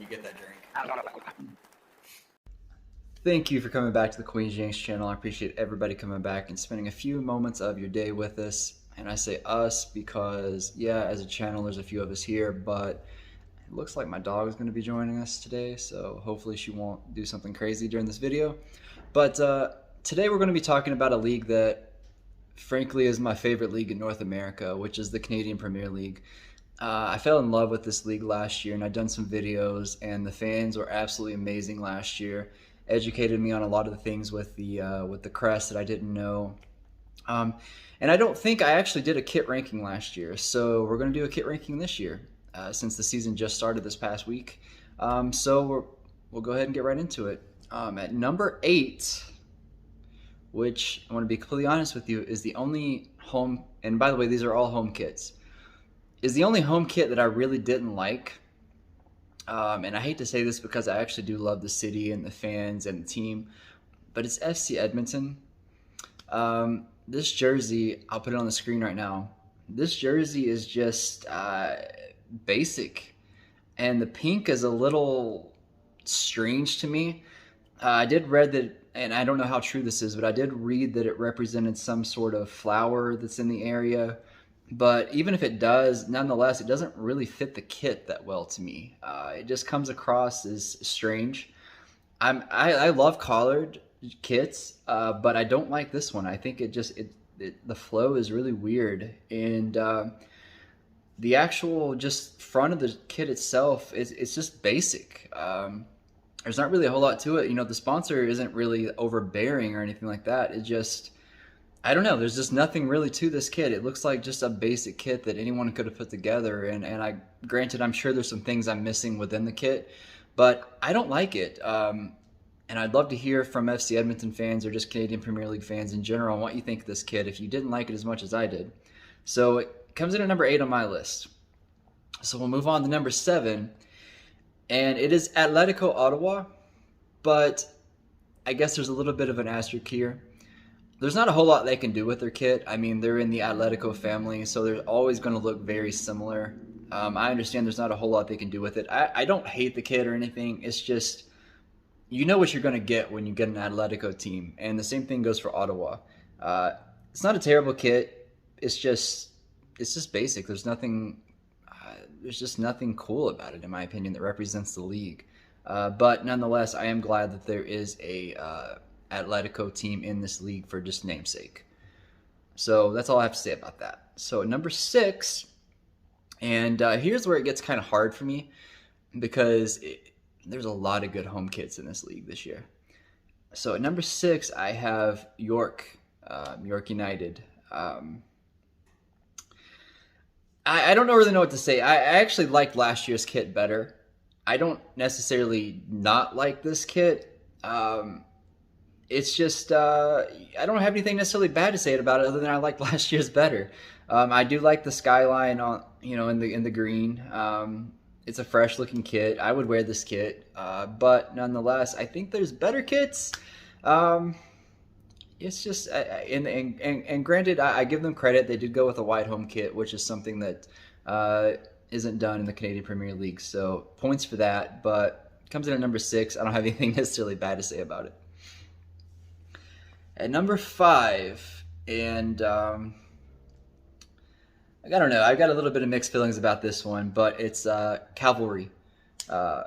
you get that drink. Thank you for coming back to the Queen's Yanks channel. I appreciate everybody coming back and spending a few moments of your day with us. And I say us because, yeah, as a channel, there's a few of us here, but it looks like my dog is going to be joining us today, so hopefully she won't do something crazy during this video. But today we're going to be talking about a league that, frankly, is my favorite league in North America, which is the Canadian Premier League. I fell in love with this league last year, and I've done some videos, and the fans were absolutely amazing last year. Educated me on a lot of the things with the crest that I didn't know. And I don't think I actually did a kit ranking last year, so we're going to do a kit ranking this year since the season just started this past week. So we'll go ahead and get right into it. At number 8, which I want to be completely honest with you, is the only home, and by the way, these are all home kits, is the only home kit that I really didn't like. And I hate to say this because I actually do love the city and the fans and the team, but it's FC Edmonton. This jersey, I'll put it on the screen right now. This jersey is just basic, and the pink is a little strange to me. I did read that, and I don't know how true this is, but I did read that it represented some sort of flower that's in the area. But even if it does, nonetheless, it doesn't really fit the kit that well to me. It just comes across as strange. I love collared kits, but I don't like this one. I think the flow is really weird, and the actual just front of the kit itself it's just basic. There's not really a whole lot to it. You know, the sponsor isn't really overbearing or anything like that. It just, I don't know, there's just nothing really to this kit. It looks like just a basic kit that anyone could have put together, and granted, I'm sure there's some things I'm missing within the kit, but I don't like it. And I'd love to hear from FC Edmonton fans or just Canadian Premier League fans in general on what you think of this kit if you didn't like it as much as I did. So it comes in at number 8 on my list. So we'll move on to number 7, and it is Atletico Ottawa, but I guess there's a little bit of an asterisk here. There's not a whole lot they can do with their kit. I mean, they're in the Atletico family, so they're always going to look very similar. I understand there's not a whole lot they can do with it. I don't hate the kit or anything. It's just, you know what you're going to get when you get an Atletico team, and the same thing goes for Ottawa. It's not a terrible kit. It's just basic. There's just nothing cool about it, in my opinion, that represents the league. But nonetheless, I am glad that there is a Atletico team in this league for just namesake. So that's all I have to say about that. So at number 6, and here's where it gets kind of hard for me because there's a lot of good home kits in this league this year. So at number 6, I have York United. I don't really know what to say. I actually liked last year's kit better. I don't necessarily not like this kit. It's just I don't have anything necessarily bad to say about it other than I like last year's better. I do like the skyline on in the green. It's a fresh looking kit. I would wear this kit, but nonetheless, I think there's better kits. It's just and granted, I give them credit. They did go with a white home kit, which is something that isn't done in the Canadian Premier League. So points for that, but it comes in at number 6. I don't have anything necessarily bad to say about it. At number 5, and I don't know, I've got a little bit of mixed feelings about this one, but it's Cavalry. I'm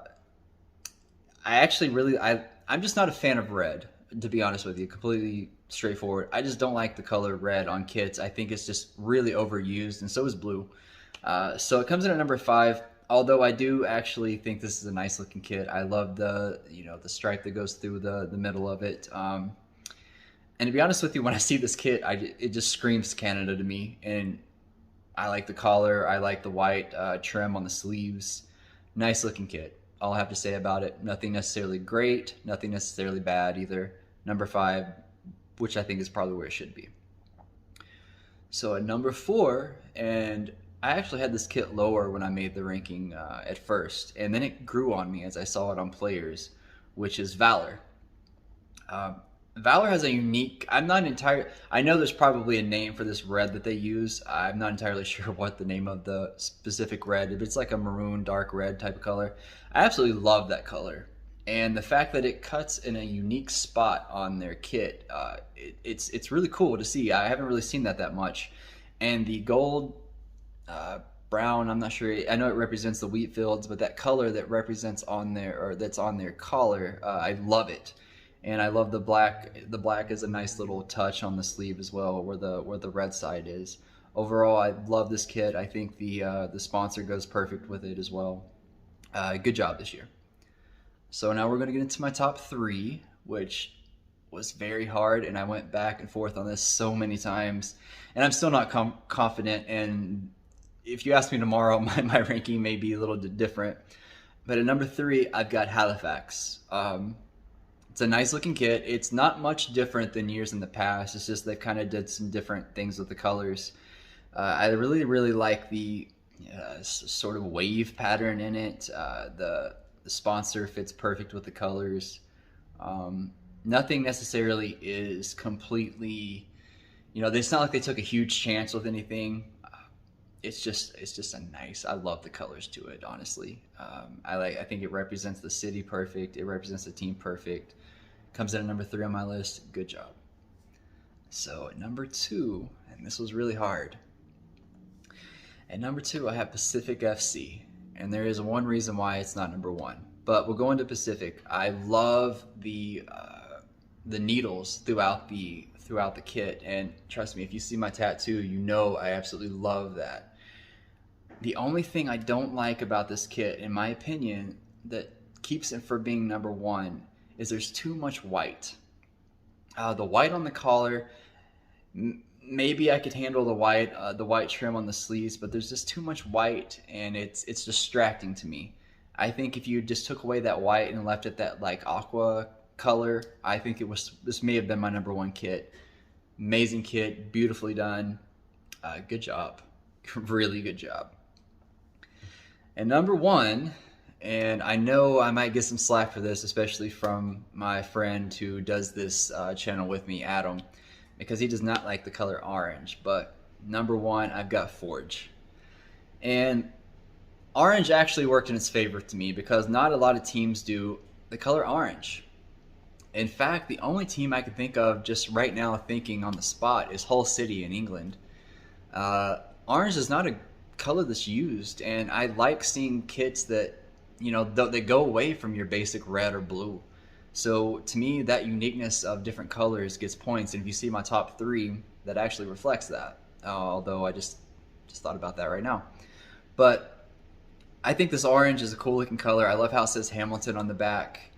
just not a fan of red, to be honest with you, completely straightforward. I just don't like the color red on kits. I think it's just really overused, and so is blue. So it comes in at number 5, although I do actually think this is a nice looking kit. I love the stripe that goes through the middle of it. And to be honest with you, when I see this kit, it just screams Canada to me. And I like the collar. I like the white trim on the sleeves. Nice looking kit. All I have to say about it. Nothing necessarily great. Nothing necessarily bad either. Number 5, which I think is probably where it should be. So at number 4, and I actually had this kit lower when I made the ranking at first. And then it grew on me as I saw it on players, which is Valor. Valor has a unique. I know there's probably a name for this red that they use. I'm not entirely sure what the name of the specific red. If it's like a maroon, dark red type of color, I absolutely love that color. And the fact that it cuts in a unique spot on their kit, it's really cool to see. I haven't really seen that much. And the gold, brown, I'm not sure. I know it represents the wheat fields, but that color that represents on their or that's on their collar, I love it. And I love the black. The black is a nice little touch on the sleeve as well, where the red side is. Overall, I love this kit. I think the sponsor goes perfect with it as well. Good job this year. So now we're going to get into my top three, which was very hard, and I went back and forth on this so many times, and I'm still not confident. And if you ask me tomorrow, my ranking may be a little different. But at number three, I've got Halifax. It's a nice looking kit. It's not much different than years in the past. It's just they kind of did some different things with the colors. I really like the sort of wave pattern in it. The sponsor fits perfect with the colors. Nothing necessarily is completely, it's not like they took a huge chance with anything. It's just a nice. I love the colors to it, honestly. I think it represents the city perfect. It represents the team perfect. Comes in at number three on my list. Good job. So at number two, and this was really hard. At number two, I have Pacific FC, and there is one reason why it's not number one. But we'll go into Pacific. I love the needles throughout the kit, and trust me, if you see my tattoo, I absolutely love that. The only thing I don't like about this kit, in my opinion, that keeps it from being number one, is there's too much white. The white on the collar, maybe I could handle the white trim on the sleeves, but there's just too much white, and it's distracting to me. I think if you just took away that white and left it that like aqua color, I think this may have been my number one kit. Amazing kit, beautifully done. Good job, really good job. And number one, and I know I might get some slack for this, especially from my friend who does this channel with me, Adam, because he does not like the color orange. But number one, I've got Forge. And orange actually worked in its favor to me because not a lot of teams do the color orange. In fact, the only team I can think of just right now thinking on the spot is Hull City in England. Orange is not a color that's used, and I like seeing kits that they go away from your basic red or blue. So to me, that uniqueness of different colors gets points, and if you see my top three, that actually reflects that. Although I just thought about that right now. But I think this orange is a cool looking color. I love how it says Hamilton on the back.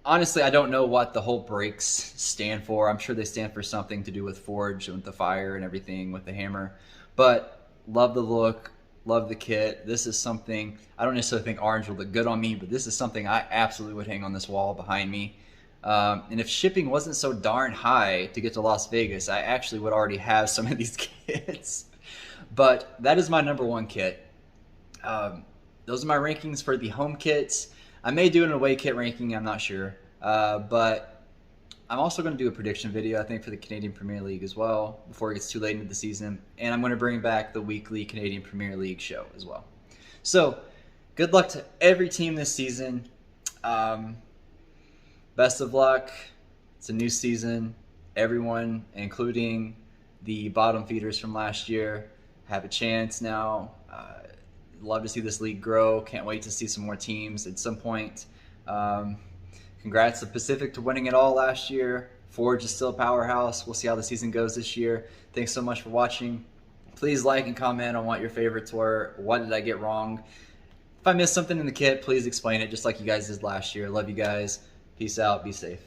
Honestly, I don't know what the whole breaks stand for. I'm sure they stand for something to do with Forge and with the fire and everything with the hammer. But love the look. Love the kit. This is something, I don't necessarily think orange will look good on me, but this is something I absolutely would hang on this wall behind me. And if shipping wasn't so darn high to get to Las Vegas, I actually would already have some of these kits. But that is my number one kit. Those are my rankings for the home kits. I may do an away kit ranking, I'm not sure. But I'm also going to do a prediction video, I think, for the Canadian Premier League as well, before it gets too late into the season. And I'm going to bring back the weekly Canadian Premier League show as well. So, good luck to every team this season. Best of luck. It's a new season. Everyone, including the bottom feeders from last year, have a chance now. Love to see this league grow. Can't wait to see some more teams at some point. Congrats to Pacific to winning it all last year. Forge is still a powerhouse. We'll see how the season goes this year. Thanks so much for watching. Please like and comment on what your favorites were. What did I get wrong? If I missed something in the kit, please explain it just like you guys did last year. Love you guys. Peace out. Be safe.